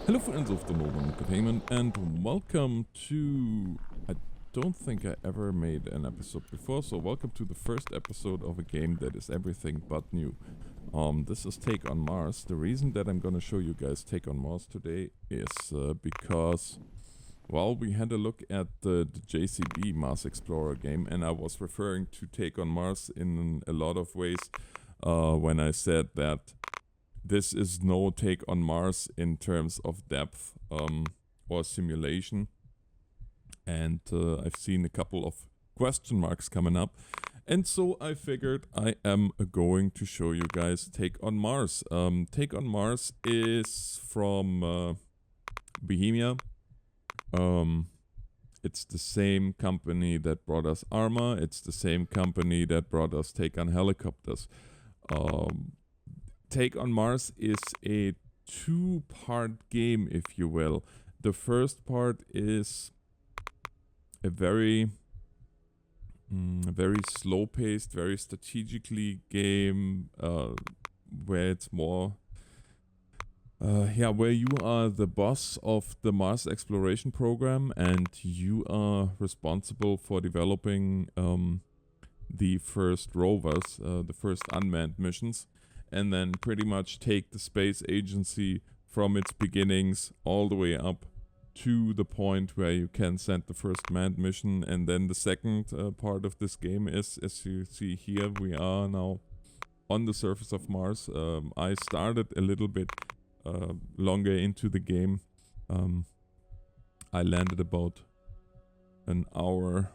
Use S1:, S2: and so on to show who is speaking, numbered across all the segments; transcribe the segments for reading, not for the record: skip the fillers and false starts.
S1: Hello friends of the Northern Entertainment and welcome to... I don't think I ever made an episode before, so welcome to the first episode of a game that is everything but new. This is Take on Mars. The reason that I'm gonna show you guys Take on Mars today is because, well, we had a look at the JCB Mars Explorer game and I was referring to Take on Mars in a lot of ways when I said that this is no Take on Mars in terms of depth or simulation. And I've seen a couple of question marks coming up. And so I figured I am going to show you guys Take on Mars. Take on Mars is from Bohemia. It's the same company that brought us Arma. It's the same company that brought us Take on Helicopters. Take on Mars is a two-part game, if you will. The first part is a very slow-paced, very strategically game, where it's more, where you are the boss of the Mars exploration program and you are responsible for developing the first rovers, the first unmanned missions, and then pretty much take the space agency from its beginnings all the way up to the point where you can send the first manned mission. And then the second part of this game is, as you see here, we are now on the surface of Mars. I started a little bit longer into the game. I landed about an hour,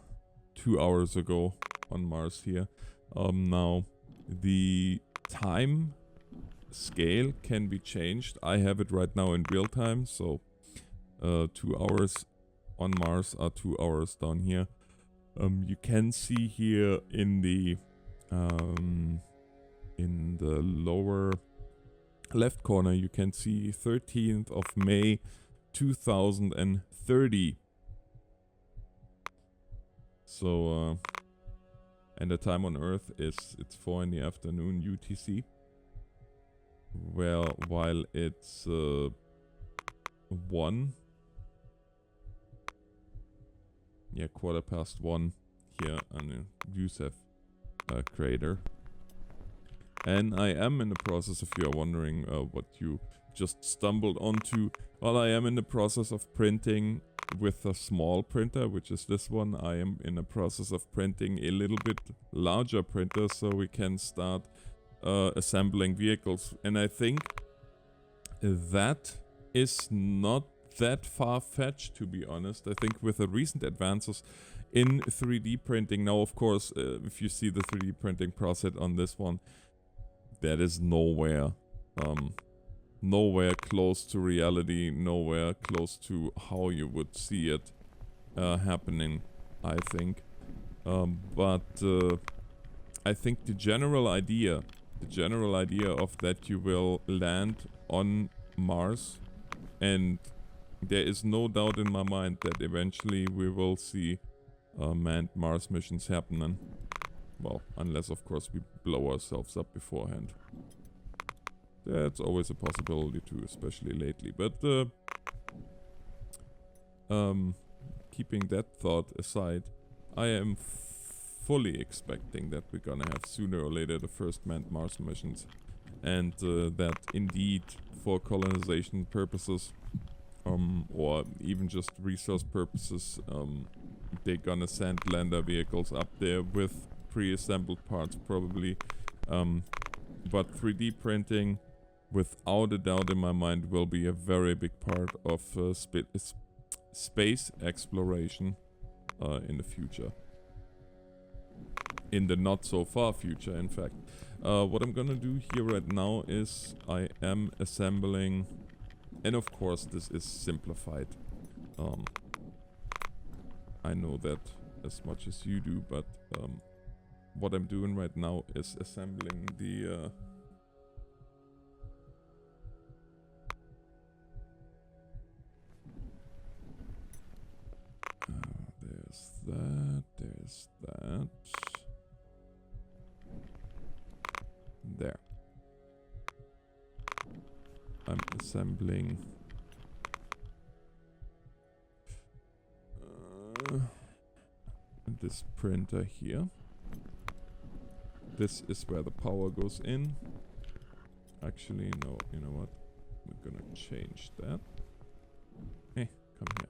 S1: 2 hours ago on Mars here. Now the time scale can be changed. I have it right now in real time, so 2 hours on Mars are 2 hours down here. You can see here in the lower left corner, you can see 13th of May 2030. So and the time on Earth it's 4 in the afternoon UTC. Well, while it's 1, yeah, 1:15 here on the Yusef crater. And I am in the process, if you are wondering what you just stumbled onto, well, I am in the process of printing with a small printer, which is this one. I am in the process of printing a little bit larger printer so we can start assembling vehicles. And I think that is not that far-fetched, to be honest. I think with the recent advances in 3D printing, now of course, if you see the 3D printing process on this one, that is nowhere close to reality, nowhere close to how you would see it happening, I think. But I think the general idea of that you will land on Mars, and there is no doubt in my mind that eventually we will see manned Mars missions happening. Well, unless of course we blow ourselves up beforehand. That's always a possibility too, especially lately. But keeping that thought aside, I am fully expecting that we're gonna have sooner or later the first manned Mars missions. And that indeed, for colonization purposes, or even just resource purposes, they're gonna send lander vehicles up there with pre-assembled parts probably. But 3D printing, without a doubt in my mind, will be a very big part of space exploration in the future. In the not so far future, in fact. What I'm gonna do here right now is I am assembling, and of course this is simplified. I know that as much as you do, but what I'm doing right now is assembling the there's that. There. I'm assembling this printer here. This is where the power goes in. Actually, no, you know what? We're gonna change that. Hey, come here.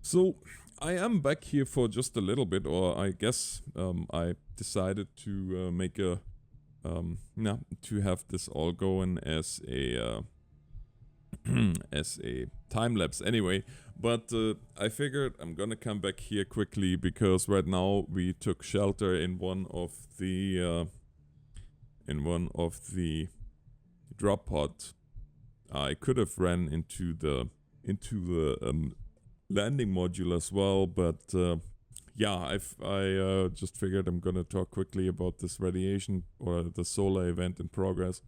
S1: So I am back here for just a little bit, or I guess I decided to make a to have this all going as a as a time lapse anyway. But I figured I'm gonna come back here quickly because right now we took shelter in one of the drop pods. I could have ran into the landing module as well, but yeah, I just figured I'm gonna talk quickly about this radiation or the solar event in progress.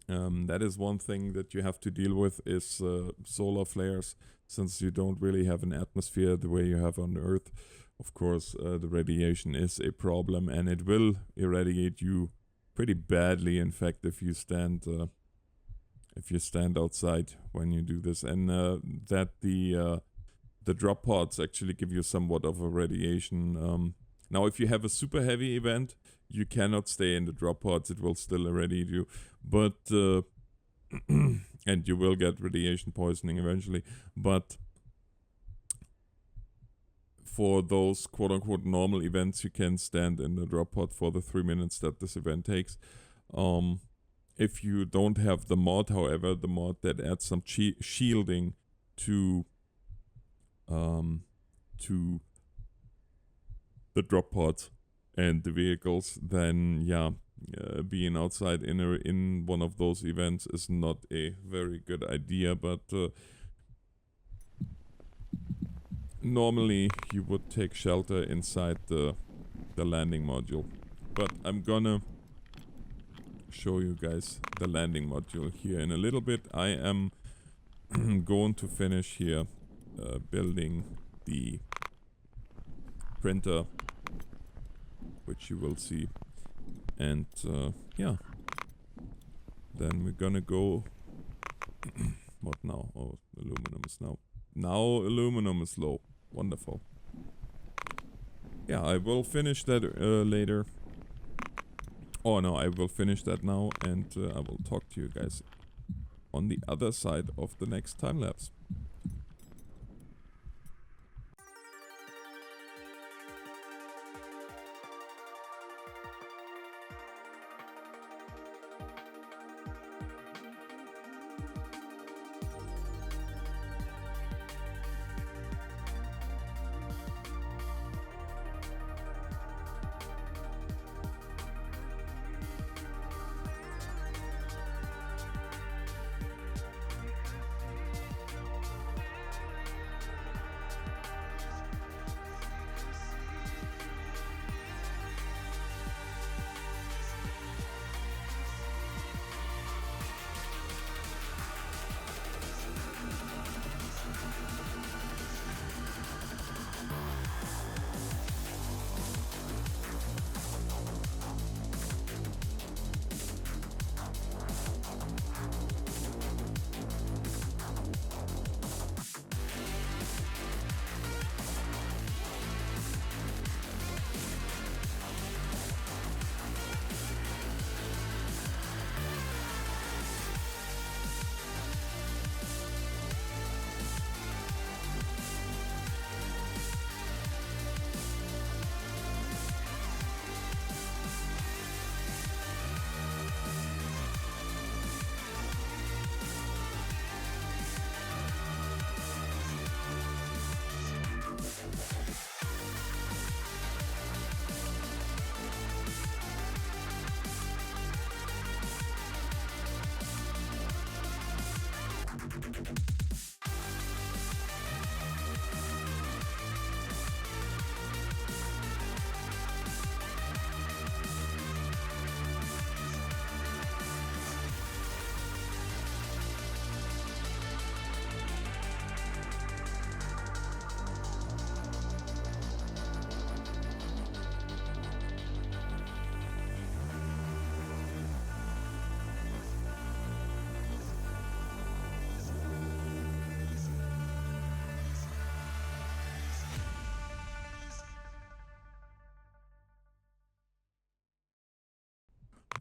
S1: That is one thing that you have to deal with is solar flares, since you don't really have an atmosphere the way you have on Earth. Of course, the radiation is a problem, and it will irradiate you pretty badly. In fact, if you stand outside when you do this, and that the drop pods actually give you somewhat of a radiation. Now, if you have a super heavy event, you cannot stay in the drop pods; it will still irradiate you. But and you will get radiation poisoning eventually. But for those quote-unquote normal events, you can stand in the drop pod for the 3 minutes that this event takes. If you don't have the mod, however, the mod that adds some shielding to the drop pods and the vehicles, then yeah, being outside in one of those events is not a very good idea. But normally you would take shelter inside the landing module. But I'm gonna show you guys the landing module here in a little bit. I am going to finish here building the printer, which you will see, and yeah, then we're gonna go what now? Oh, aluminum is now aluminum is low. Wonderful. Yeah, I will finish that later. Oh no, I will finish that now, and I will talk to you guys on on the other side of the next time lapse.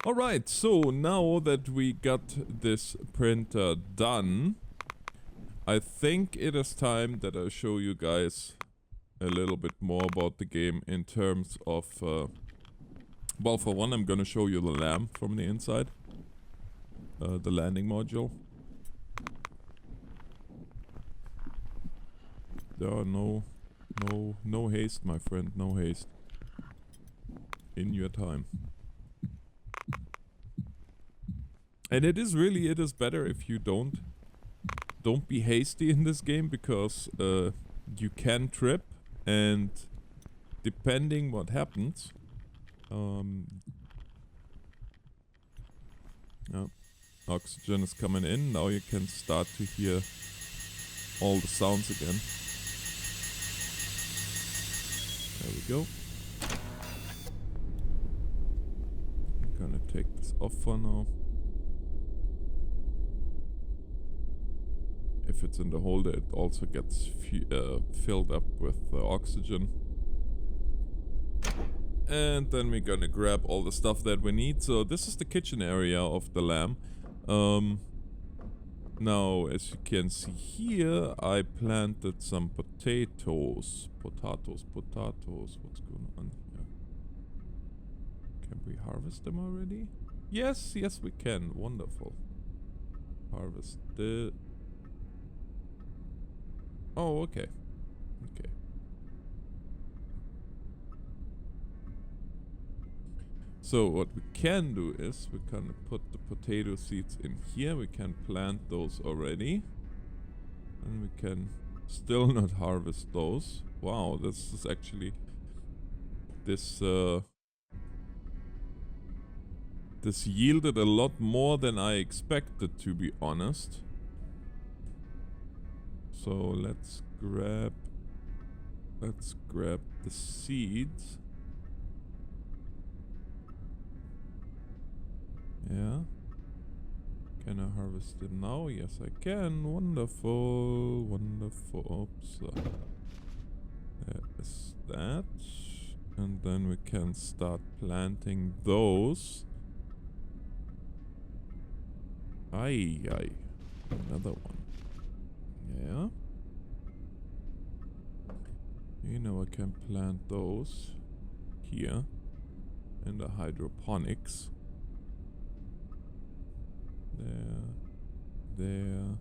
S1: Alright, so now that we got this printer done, I think it is time that I show you guys a little bit more about the game in terms of, well, for one, I'm gonna show you the lamp from the inside, the landing module. There are no haste, my friend, no haste. In your time. And it is better if you don't be hasty in this game, because you can trip, and depending what happens, yeah, oxygen is coming in. Now you can start to hear all the sounds again. There we go. I'm gonna take this off for now. If it's in the holder, it also gets filled up with oxygen. And then we're gonna grab all the stuff that we need. So this is the kitchen area of the lamb. Now, as you can see here, I planted some potatoes. Potatoes. What's going on here? Can we harvest them already? Yes, we can. Wonderful. Harvest the... Oh, okay. Okay. So what we can do is we can put the potato seeds in here. We can plant those already. And we can still not harvest those. Wow, this is actually... This yielded a lot more than I expected, to be honest. So let's grab the seeds. Yeah. Can I harvest it now? Yes, I can. Wonderful. Wonderful. Oops. There is that. And then we can start planting those. Aye. Another one. Yeah. You know, I can plant those here in the hydroponics. There.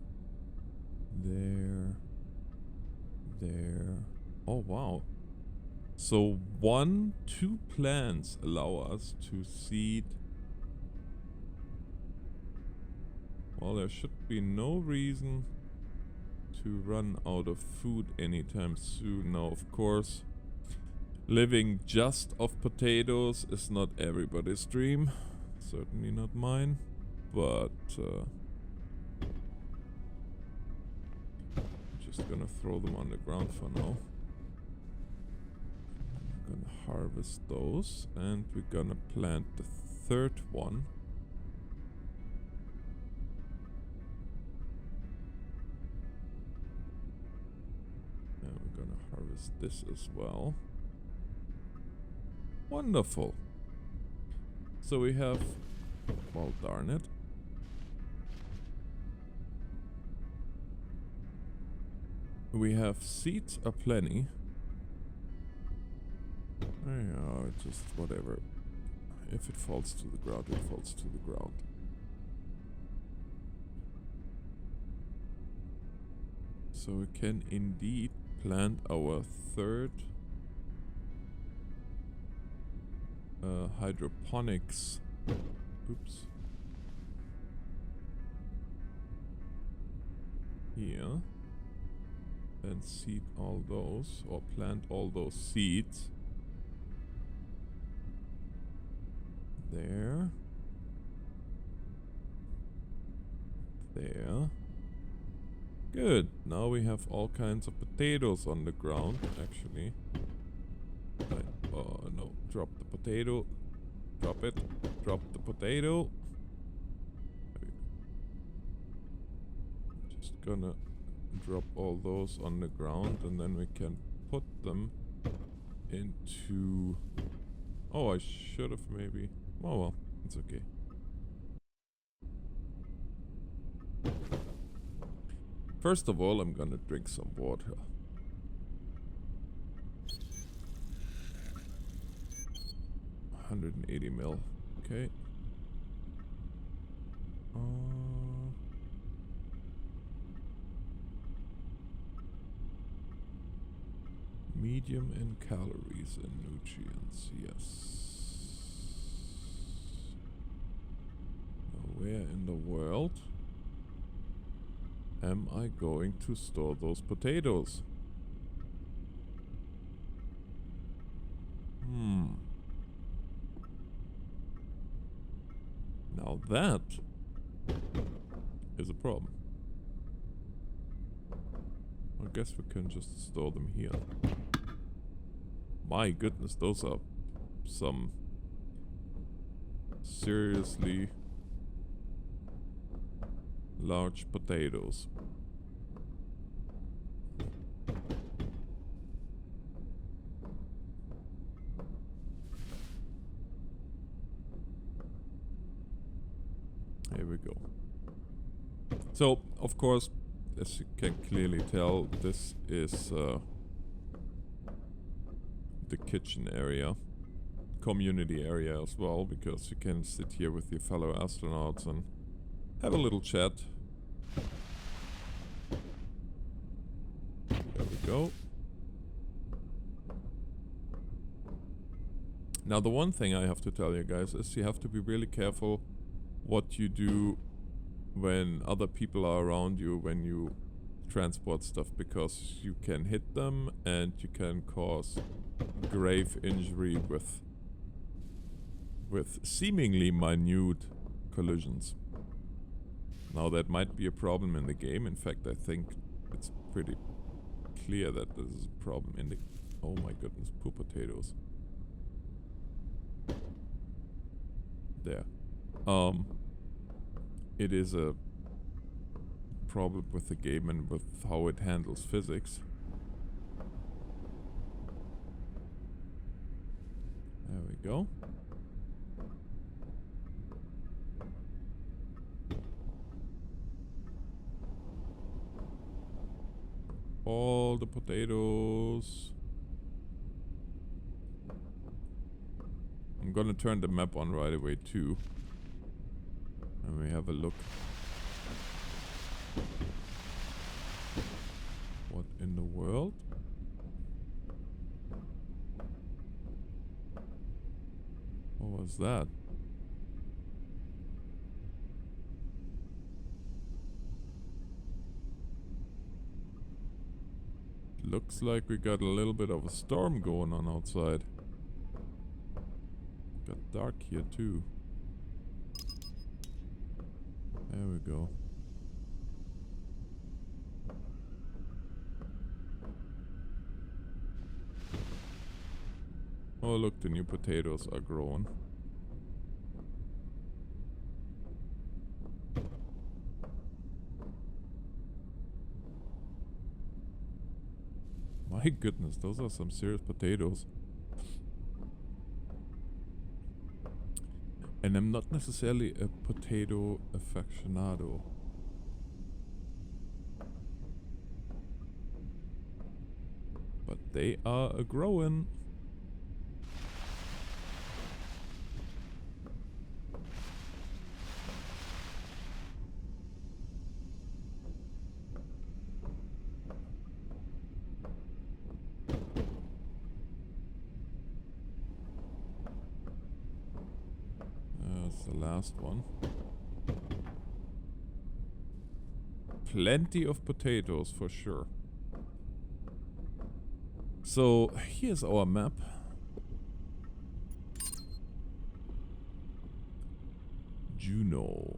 S1: Oh, wow. So 2 plants allow us to seed. Well, there should be no reason to run out of food anytime soon. Now, of course, living just off potatoes is not everybody's dream. Certainly not mine. But just gonna throw them on the ground for now. I'm gonna harvest those, and we're gonna plant the 3rd one. And we're gonna harvest this as well. Wonderful. So we have, well, darn it. We have seeds aplenty. Yeah, just whatever. If it falls to the ground, it falls to the ground. So we can indeed plant our 3rd hydroponics. Oops. Here. And seed all those, or plant all those seeds. There. There. Good. Now we have all kinds of potatoes on the ground, actually. Oh no, drop the potato. Drop it. Drop the potato. Just gonna drop all those on the ground, and then we can put them into... Oh, I should have maybe... Oh well, it's okay. First of all, I'm gonna drink some water. $180 ml. Okay. Medium in calories and nutrients, yes. Now where in the world am I going to store those potatoes? Now that is a problem. I guess we can just store them here. My goodness, those are some seriously large potatoes. Here we go. So, of course, as you can clearly tell, this is the kitchen area, community area as well, because you can sit here with your fellow astronauts and have a little chat. There we go. Now the one thing I have to tell you guys is you have to be really careful what you do when other people are around you when you transport stuff, because you can hit them and you can cause grave injury with seemingly minute collisions. Now that might be a problem in the game. In fact, I think it's pretty clear that this is a problem in the... Oh my goodness, poor potatoes. There. It is a problem with the game and with how it handles physics. There we go. all the potatoes. I'm gonna turn the map on right away too. And we have a look. What in the world? What was that? Looks like we got a little bit of a storm going on outside. Got dark here too. There we go. Oh look, the new potatoes are growing. My goodness, those are some serious potatoes. And I'm not necessarily a potato aficionado. But they are a-growing. The last one. Plenty of potatoes for sure. So here's our map. Juno.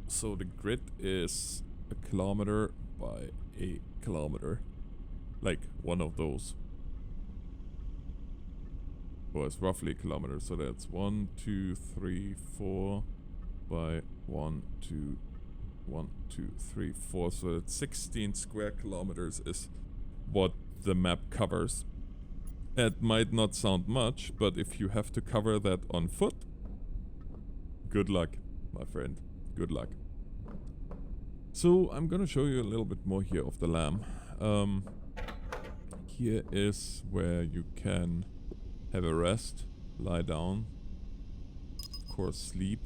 S1: So the grid is a kilometer by a kilometer. Like one of those. Well, it's roughly a kilometer, so that's 1, 2, 3, 4 by 1, 2, 1, 2, 3, 4. So that's 16 square kilometers is what the map covers. It might not sound much, but if you have to cover that on foot, good luck, my friend. Good luck. So I'm gonna show you a little bit more here of the lamb. Here is where you can have a rest, lie down, of course sleep.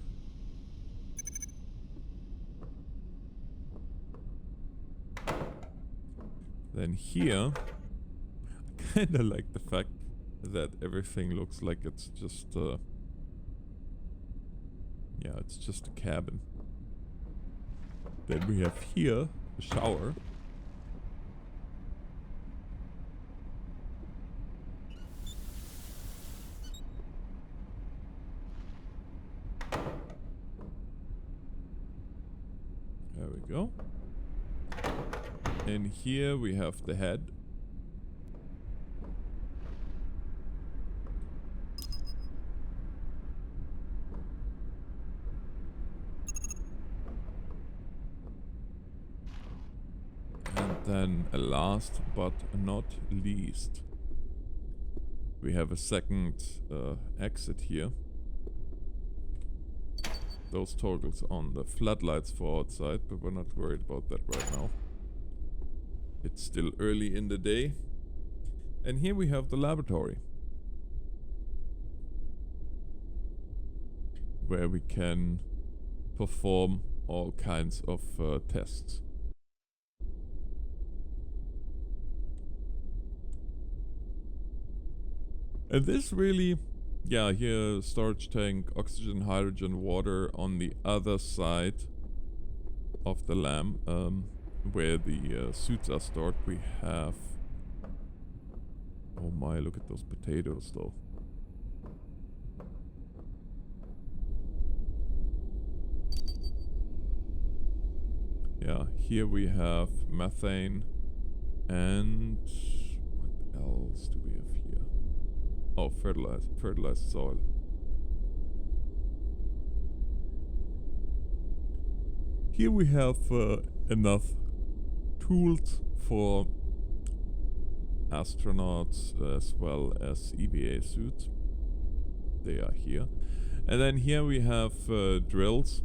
S1: Then here, I kinda like the fact that everything looks like it's just yeah, it's just a cabin. Then we have here a shower. There we go. And here we have the head. And then last but not least, we have a second exit here. Those toggles on the floodlights for outside, but we're not worried about that right now. It's still early in the day. And here we have the laboratory, where we can perform all kinds of tests. And this really, yeah, here storage tank, oxygen, hydrogen, water on the other side of the lamb, where the suits are stored. We have, oh my, look at those potatoes though. Yeah, here we have methane, and what else do we have here? Oh, fertilized soil. Here we have enough tools for astronauts as well as EVA suits. They are here. And then here we have drills.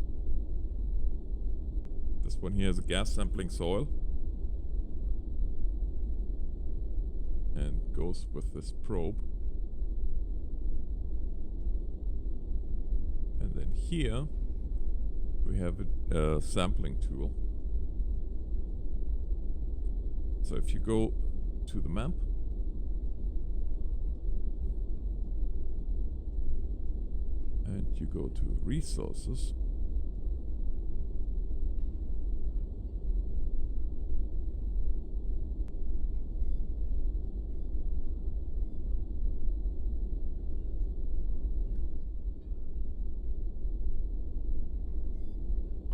S1: This one here is a gas sampling soil. goes with this probe. And then here we have a sampling tool. So if you go to the map, and you go to resources,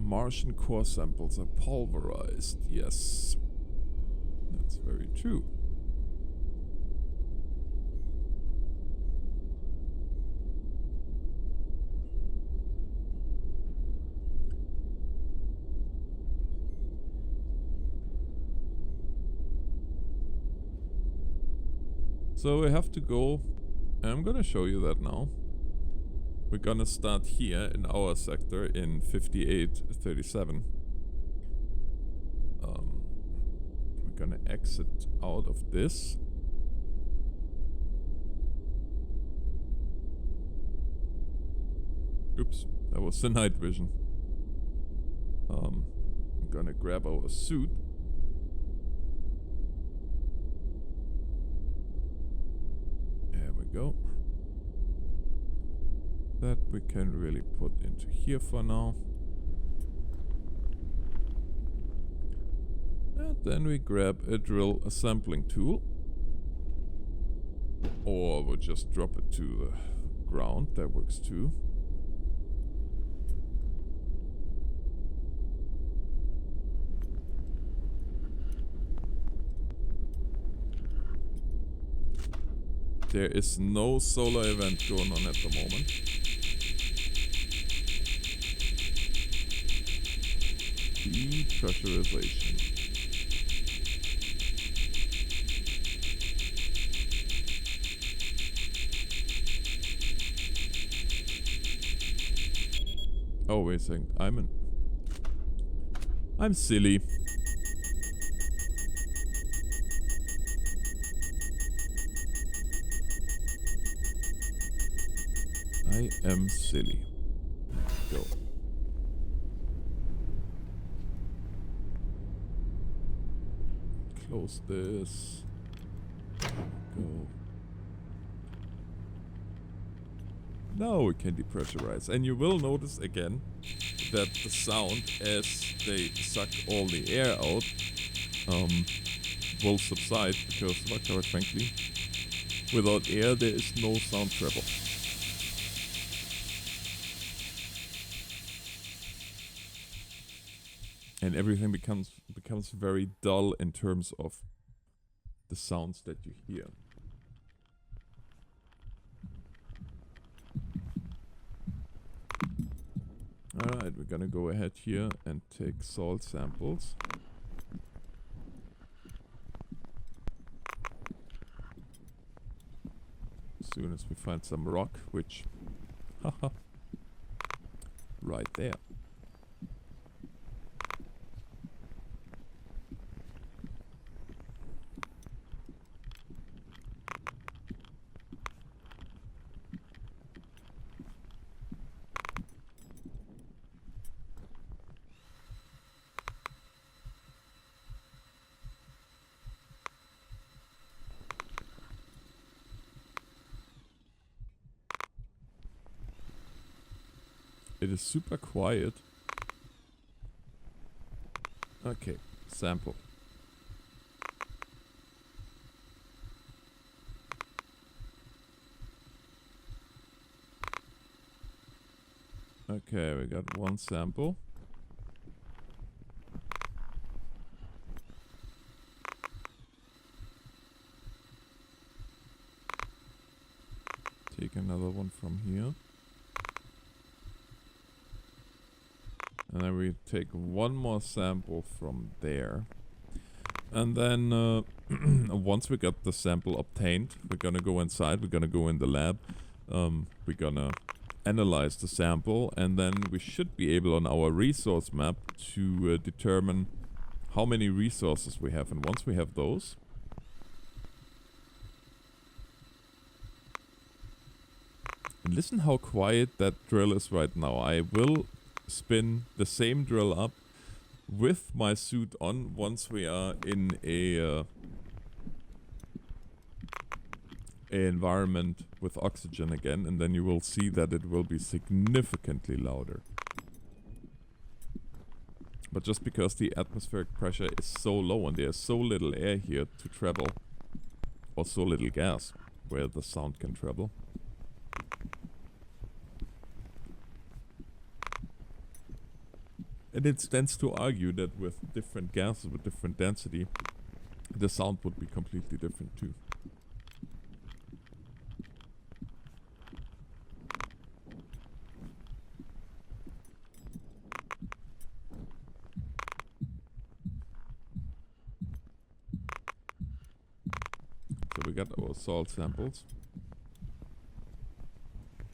S1: Martian core samples are pulverized. Yes, that's very true. So we have to go, and I'm gonna show you that now. We're gonna start here in our sector in 5837. We're gonna exit out of this. Oops, that was the night vision. I'm gonna grab our suit. There we go. That we can really put into here for now. And then we grab a drill assembling tool. Or we'll just drop it to the ground, that works too. There is no solar event going on at the moment. Depressurization. Oh, wait a second. I'm silly. I am silly. Go. Close this. Go. Now we can depressurize. And you will notice again that the sound as they suck all the air out will subside because, quite frankly, without air there is no sound travel. And everything becomes very dull in terms of the sounds that you hear. Alright, we're gonna go ahead here and take salt samples. As soon as we find some rock, which, haha, right there. It is super quiet. Okay, sample. Okay, we got one sample. Take another one from here. And then we take one more sample from there. And then once we got the sample obtained, we're gonna go inside, we're gonna go in the lab. We're gonna analyze the sample, and then we should be able on our resource map to determine how many resources we have. And once we have those, And listen how quiet that drill is right now. I will spin the same drill up with my suit on once we are in a environment with oxygen again, and then you will see that it will be significantly louder. But just because the atmospheric pressure is so low and there's so little air here to travel, or so little gas where the sound can travel. And it stands to argue that with different gases with different density, the sound would be completely different too. So we got our salt samples.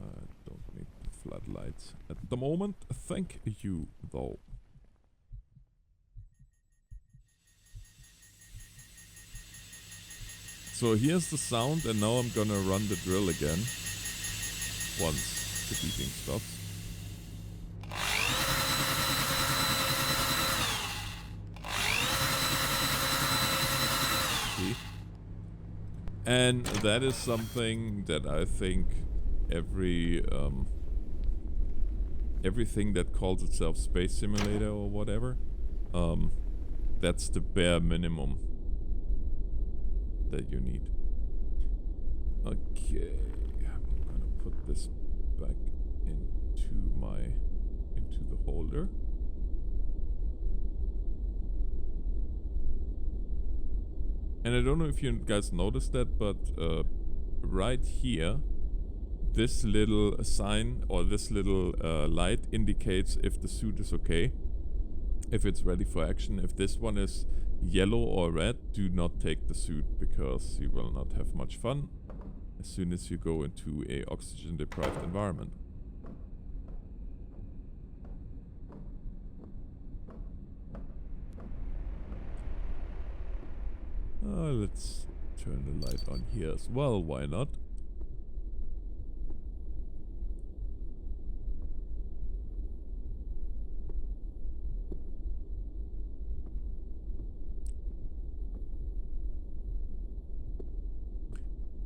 S1: I don't need the floodlights at the moment. Thank you, though. So here's the sound, and now I'm gonna run the drill again once the beeping stops. See? And that is something that I think everything that calls itself Space Simulator or whatever, that's the bare minimum that you need. Okay, I'm gonna put this back into the holder. And I don't know if you guys noticed that, but right here, this little sign or this little light indicates if the suit is okay, if it's ready for action. If this one is yellow or red, do not take the suit because you will not have much fun as soon as you go into a oxygen deprived environment. Let's turn the light on here as well, why not?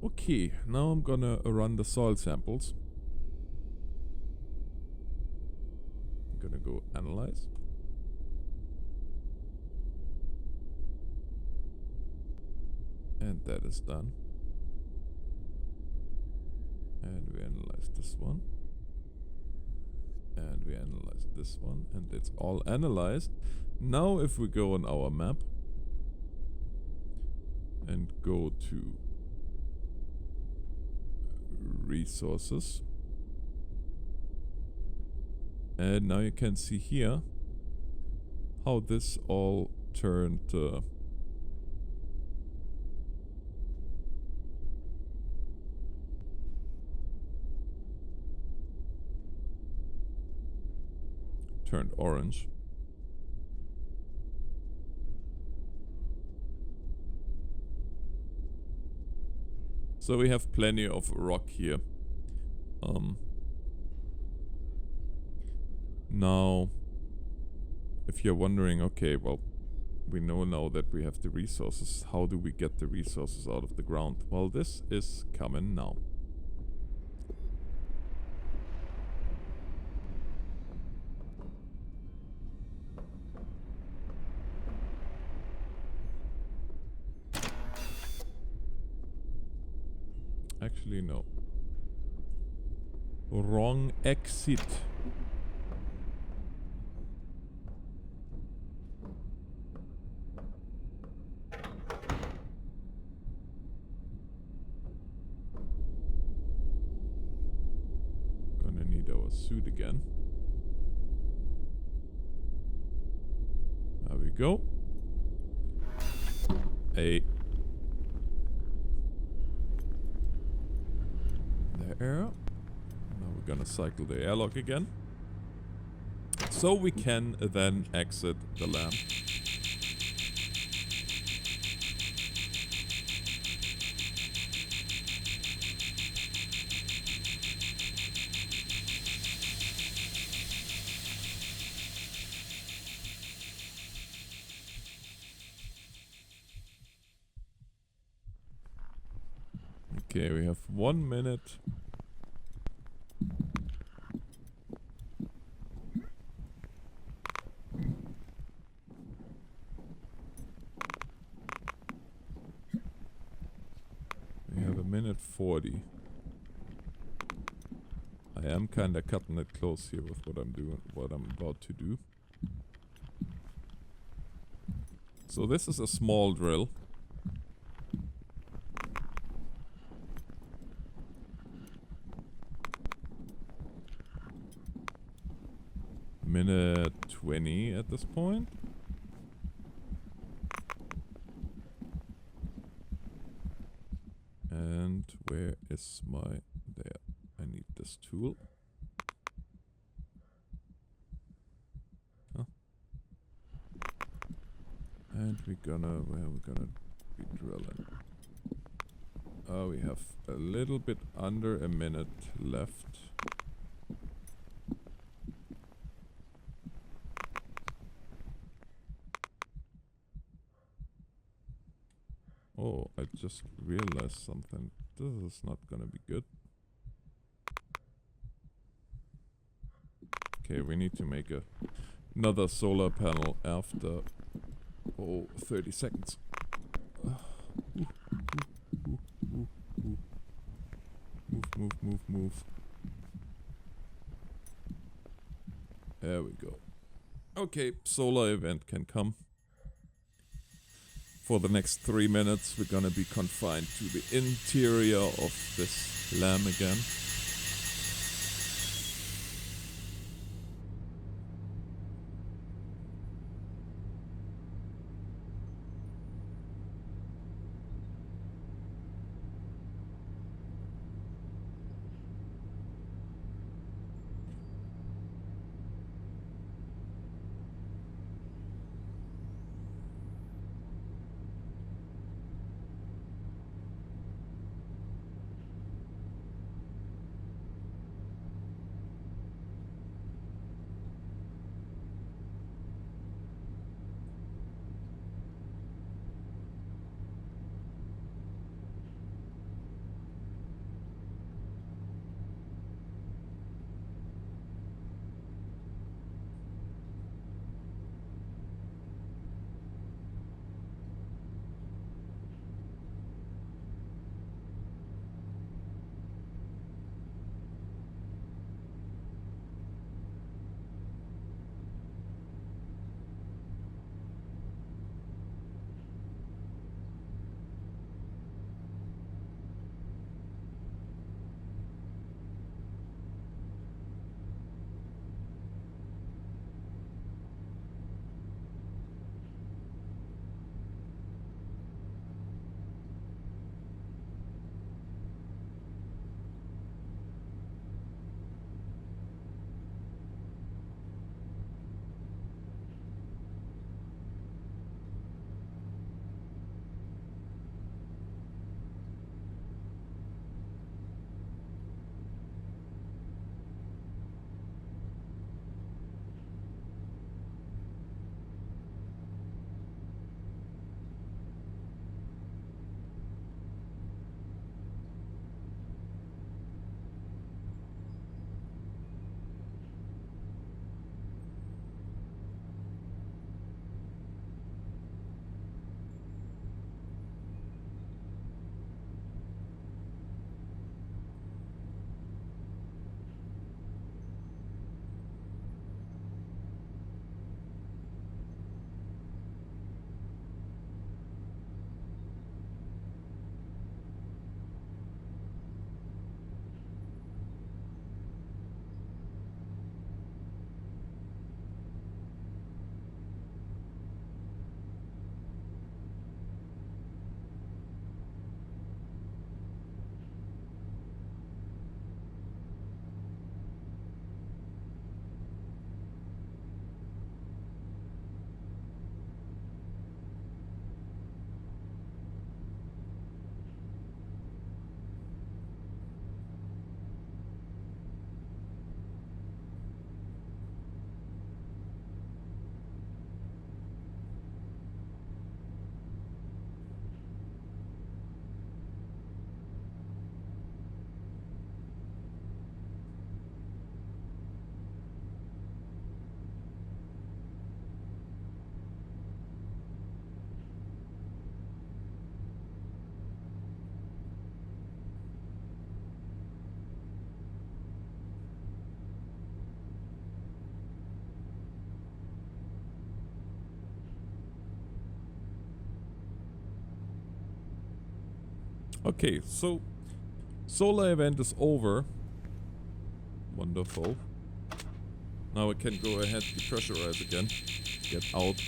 S1: Okay, now I'm gonna run the soil samples. I'm gonna go analyze. And that is done. And we analyze this one. And we analyze this one. And it's all analyzed. Now if we go on our map and go to resources, and now you can see here how this all turned orange. So we have plenty of rock here. Now, if you're wondering, okay, well, we know now that we have the resources. How do we get the resources out of the ground? Well, this is coming now. Actually, no. Wrong exit. Gonna need our suit again. There we go. Hey. There. Now we're gonna cycle the airlock again. So we can then exit the lamp. Okay, we have 1 minute. We have 1:40. I am kinda cutting it close here with what I'm doing, what I'm about to do. So this is a small drill. Minute 20 at this point. And where is my... there. I need this tool. Huh. And we're gonna... where we're gonna be drilling. We have a little bit under a minute left. Oh, I just realized something. This is not gonna be good. Okay, we need to make another solar panel after 30 seconds. Move. There we go. Okay, solar event can come. For the next 3 minutes, we're gonna be confined to the interior of this lamp again. Okay, so solar event is over. Wonderful. Now I can go ahead, depressurize again. Get out.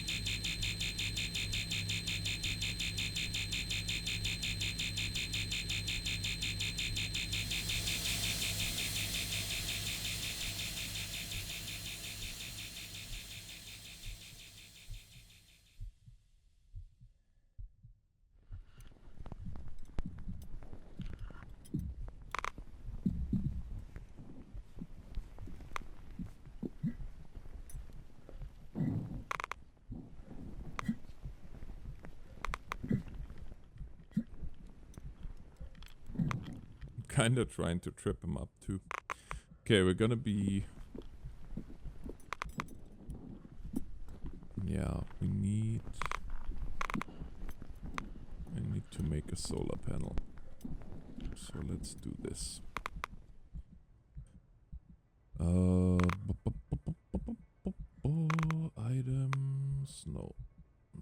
S1: Kinda trying to trip him up too. Okay, we're gonna be... Yeah, we need to make a solar panel. So let's do this. Items, no,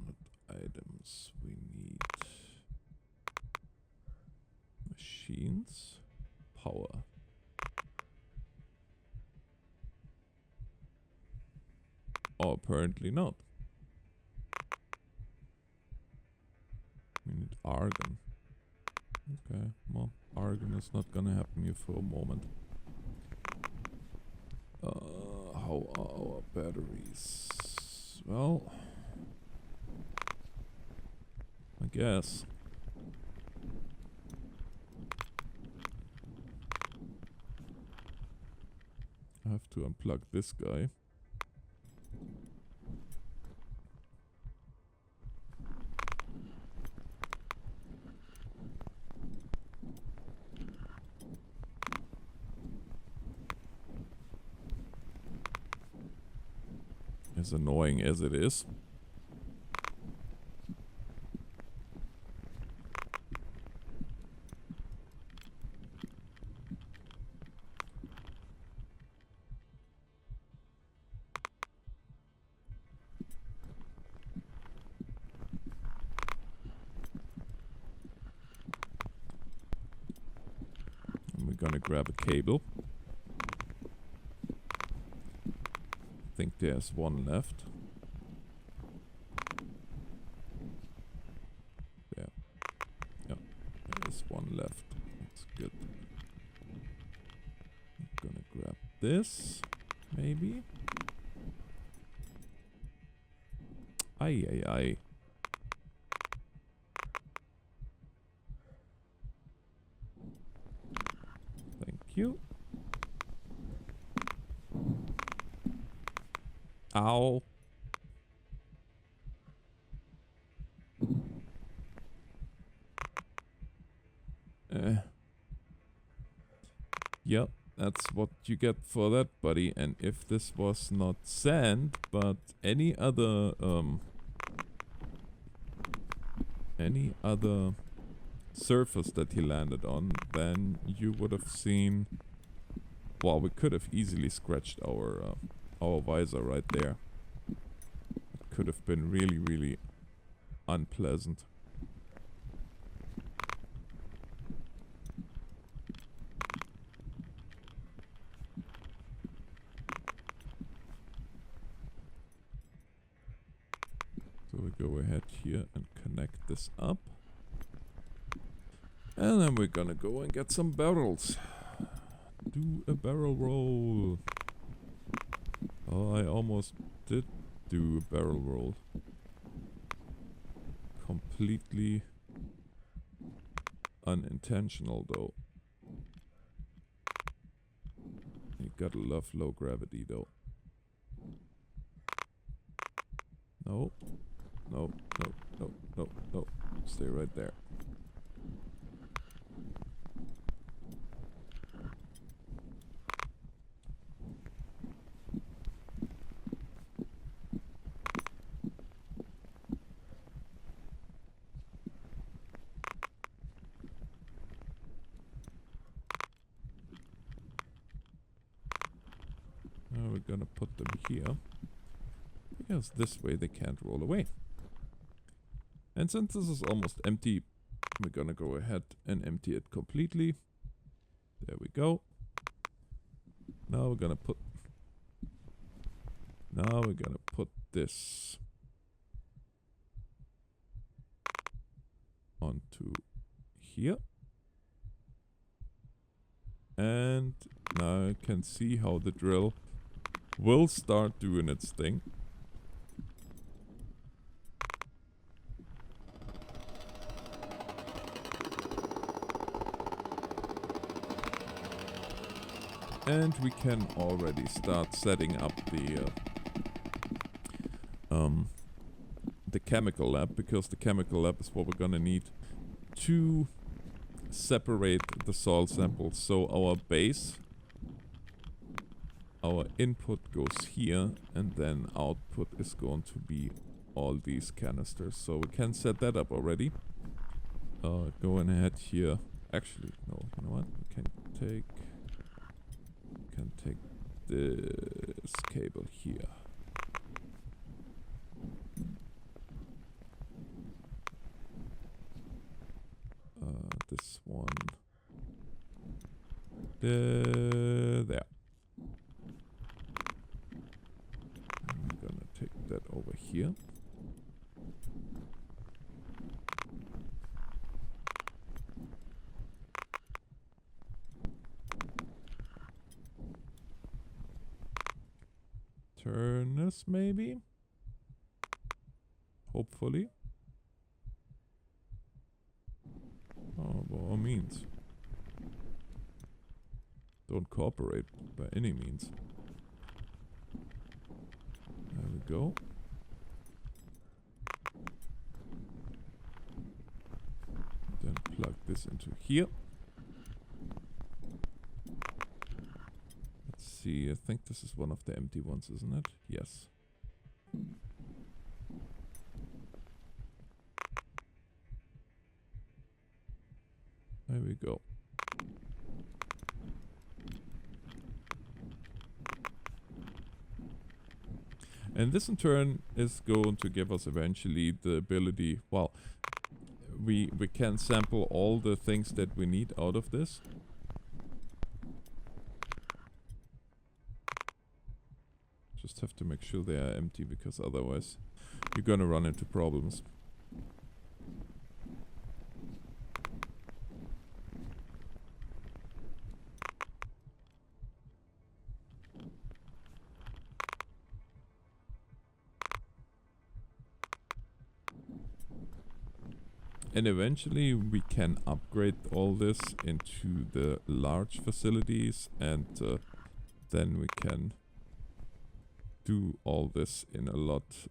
S1: not items. We need machines, power. Oh, apparently not. We need argon. Okay, well, argon is not gonna happen here for a moment. How are our batteries? Well, I guess. I have to unplug this guy. As annoying as it is. And we're gonna grab a cable. I think there's one left. There. Yeah, there's one left. That's good. I'm gonna grab this, maybe. Ay, ay, ay. Thank you. Ow. Yep, that's what you get for that, buddy. And if this was not sand, but any other surface that he landed on, then you would have seen. Well, we could have easily scratched our visor right there. It could have been really, really unpleasant. So we go ahead here and connect this up. And then we're gonna go and get some barrels. Do a barrel roll. Oh, I almost did do a barrel roll. Completely unintentional though. You gotta love low gravity though. No. No, no, no, no, no. Stay right there. Now we're gonna put them here. Because this way they can't roll away. And since this is almost empty, We're gonna go ahead and empty it completely. There we go. Now we're gonna put this onto here. And now I can see how the drill will start doing its thing. And we can already start setting up the chemical lab, because the chemical lab is what we're gonna need to separate the soil samples. So our base, our input goes here, and then output is going to be all these canisters. So we can set that up already. Going ahead here. Actually, no, you know what? We can take this cable here. This one. There. I'm gonna take that over here. Turn this maybe? Hopefully. Oh, by all means. Don't cooperate by any means. There we go. Then plug this into here. Let's see, I think this is one of the empty ones, isn't it? Yes. There we go. And this in turn is going to give us eventually the ability, well, we can sample all the things that we need out of this. Just have to make sure they are empty, because otherwise you're gonna run into problems. And eventually we can upgrade all this into the large facilities, and then we can do all this in a lot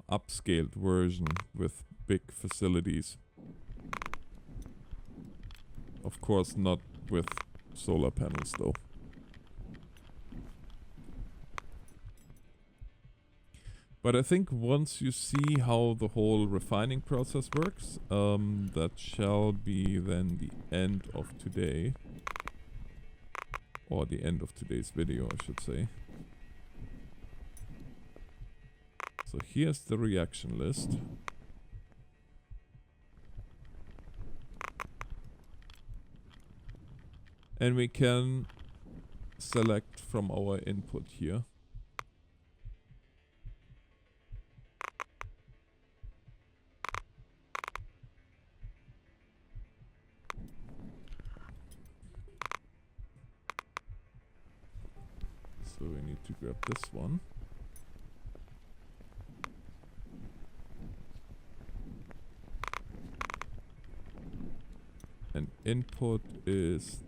S1: upscaled version with big facilities. Of course not with solar panels though. But I think once you see how the whole refining process works, that shall be then the end of today. Or the end of today's video, I should say. So here's the reaction list. And we can select from our input here. So we need to grab this one. And input is...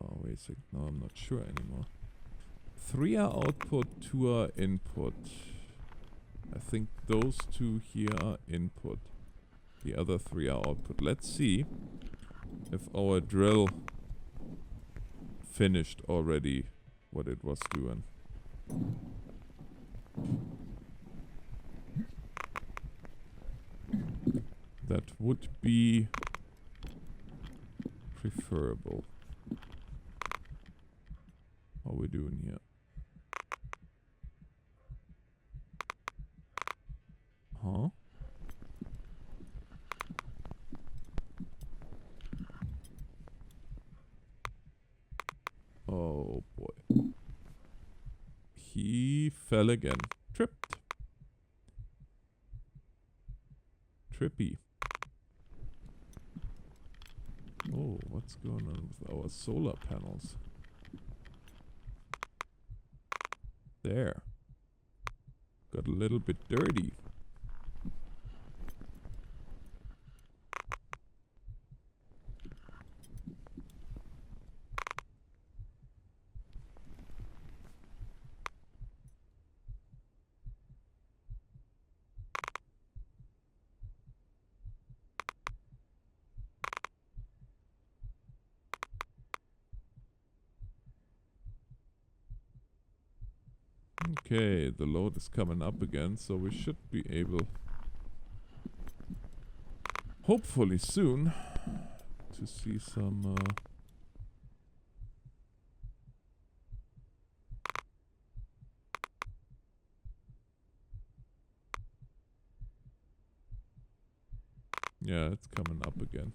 S1: Oh, wait a second. No, I'm not sure anymore. 3 are output, 2 are input. I think those 2 here are input. The other 3 are output. Let's see if our drill finished already what it was doing. That would be preferable. How are we doing here? Uh-huh. Oh boy. He fell again. Tripped. Trippy. Oh, what's going on with our solar panels? There. Got a little bit dirty. Okay, the load is coming up again, so we should be able, hopefully soon, to see some yeah, it's coming up again.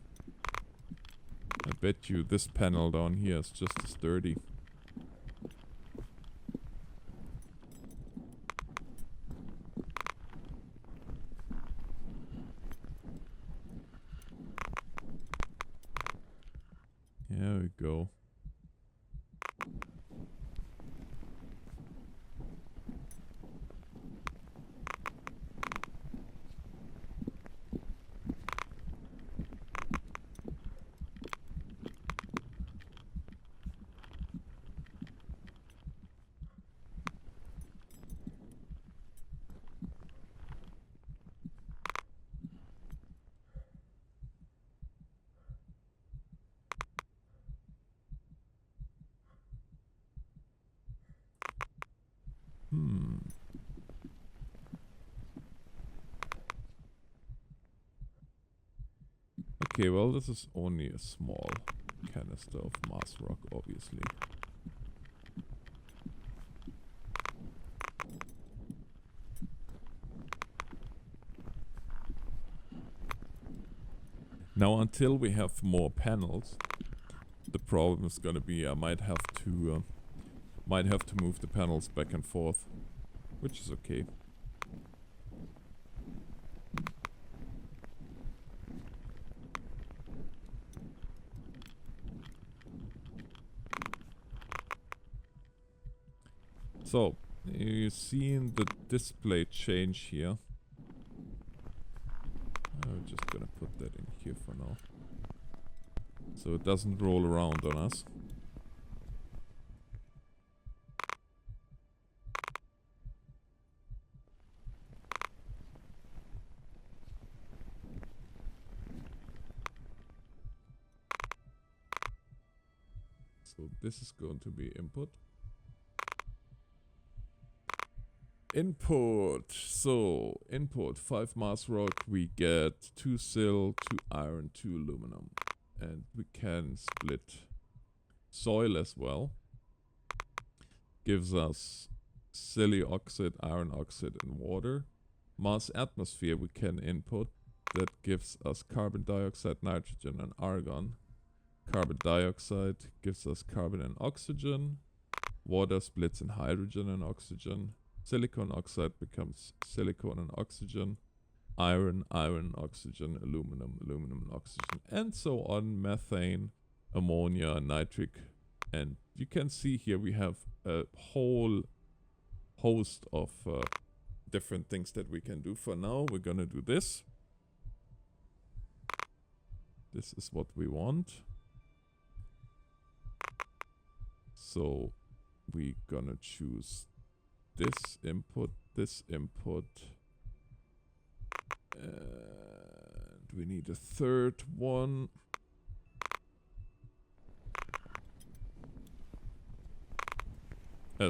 S1: I bet you this panel down here is just as dirty. There we go. Okay, well, this is only a small canister of Mars rock, obviously. Now, until we have more panels, the problem is gonna be I might have to move the panels back and forth, which is okay. So, you're seeing the display change here. I'm just gonna put that in here for now, so it doesn't roll around on us. So this is going to be input. Input. So input 5 Mars rock. We get 2 sil, 2 iron, 2 aluminum, and we can split soil as well. Gives us silly oxide, iron oxide, and water. Mars atmosphere we can input. That gives us carbon dioxide, nitrogen, and argon. Carbon dioxide gives us carbon and oxygen. Water splits in hydrogen and oxygen. Silicon oxide becomes silicon and oxygen. Iron, iron, oxygen, aluminum, aluminum, and oxygen, and so on. Methane, ammonia, nitric. And you can see here we have a whole host of different things that we can do. For now, we're gonna do this. This is what we want. So we're gonna choose this input, and we need a third one.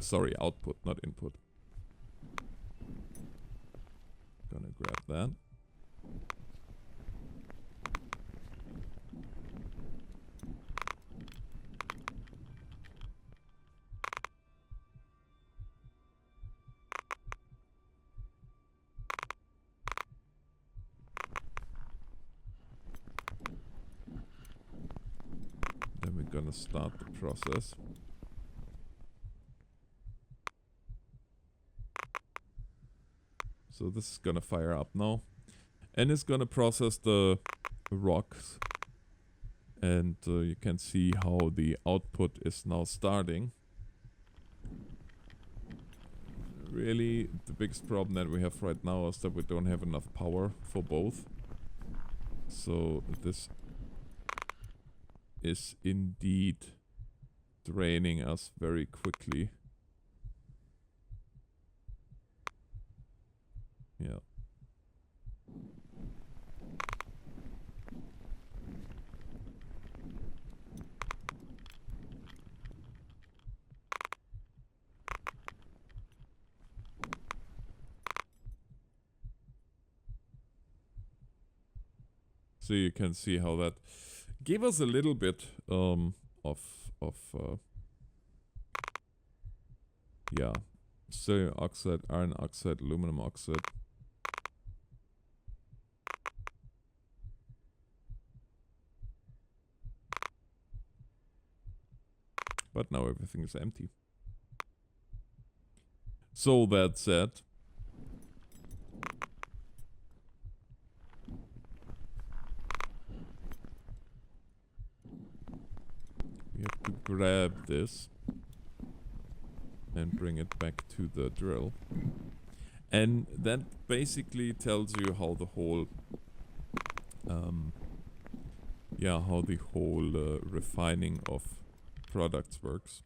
S1: Sorry, output, not input. Gonna grab that. gonna start the process. So this is gonna fire up now. And it's gonna process the rocks. And you can see how the output is now starting. Really, the biggest problem that we have right now is that we don't have enough power for both. So this is indeed draining us very quickly. Yeah. So you can see how that gave us a little bit of yeah, silver oxide, iron oxide, aluminum oxide. But now everything is empty. So that said, we have to grab this and bring it back to the drill. And that basically tells you how the whole refining of products works.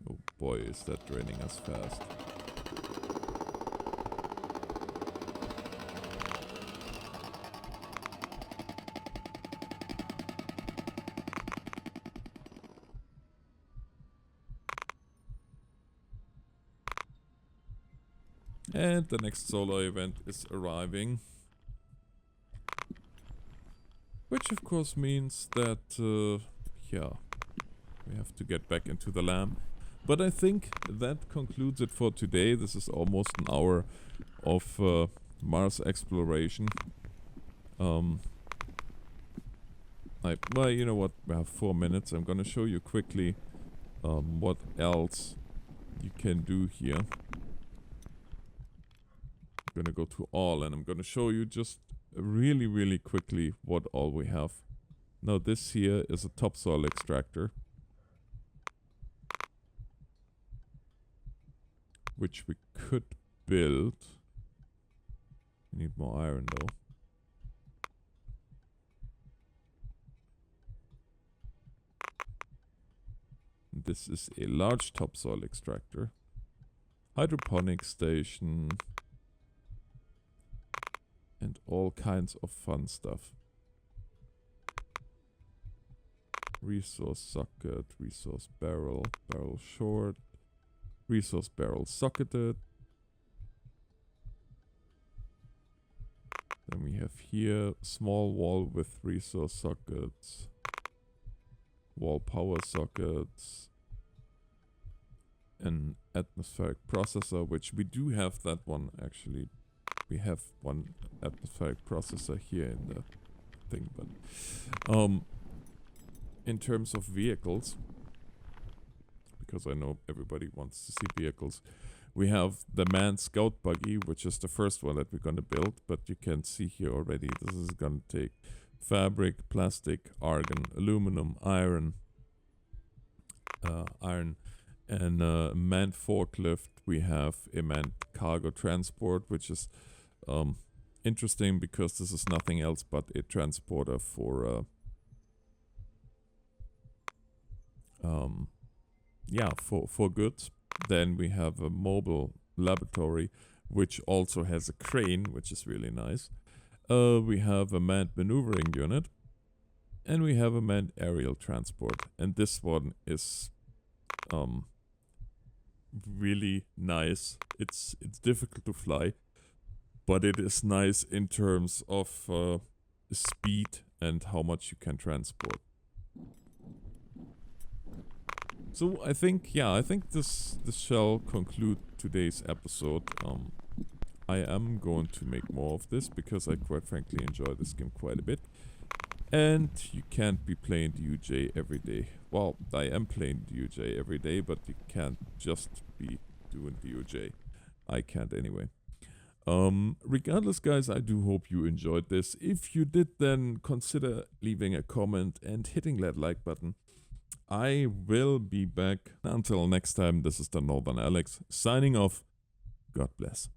S1: Oh boy, is that draining us fast. And the next solar event is arriving. Which of course means that, yeah, we have to get back into the lab. But I think that concludes it for today. This is almost an hour of Mars exploration. Well, you know what? We have 4 minutes. I'm gonna show you quickly what else you can do here. I'm gonna go to all, and I'm gonna show you just really quickly what all we have. Now this here is a topsoil extractor, which we could build. We need more iron though. This is a large topsoil extractor. Hydroponics station. And all kinds of fun stuff. Resource socket, resource barrel, barrel short, resource barrel socketed. Then we have here small wall with resource sockets, wall power sockets, an atmospheric processor, which we do have that one actually. We have one atmospheric processor here in the thing, but in terms of vehicles, because I know everybody wants to see vehicles, we have the manned scout buggy, which is the first one that we're going to build, but you can see here already this is going to take fabric, plastic, argon, aluminum, iron, and a manned forklift. We have a manned cargo transport, which is interesting because this is nothing else but a transporter for for goods. Then we have a mobile laboratory, which also has a crane, which is really nice. We have a manned maneuvering unit, and we have a manned aerial transport. And this one is really nice. It's difficult to fly, but it is nice in terms of speed and how much you can transport. So I think this shall conclude today's episode. I am going to make more of this because I quite frankly enjoy this game quite a bit. And you can't be playing DUJ every day. Well, I am playing DUJ every day, but you can't just be doing DUJ. I can't anyway. Regardless, guys, I do hope you enjoyed this. If you did, then consider leaving a comment and hitting that like button. I will be back. Until next time, this is the Northern Alex signing off. God bless.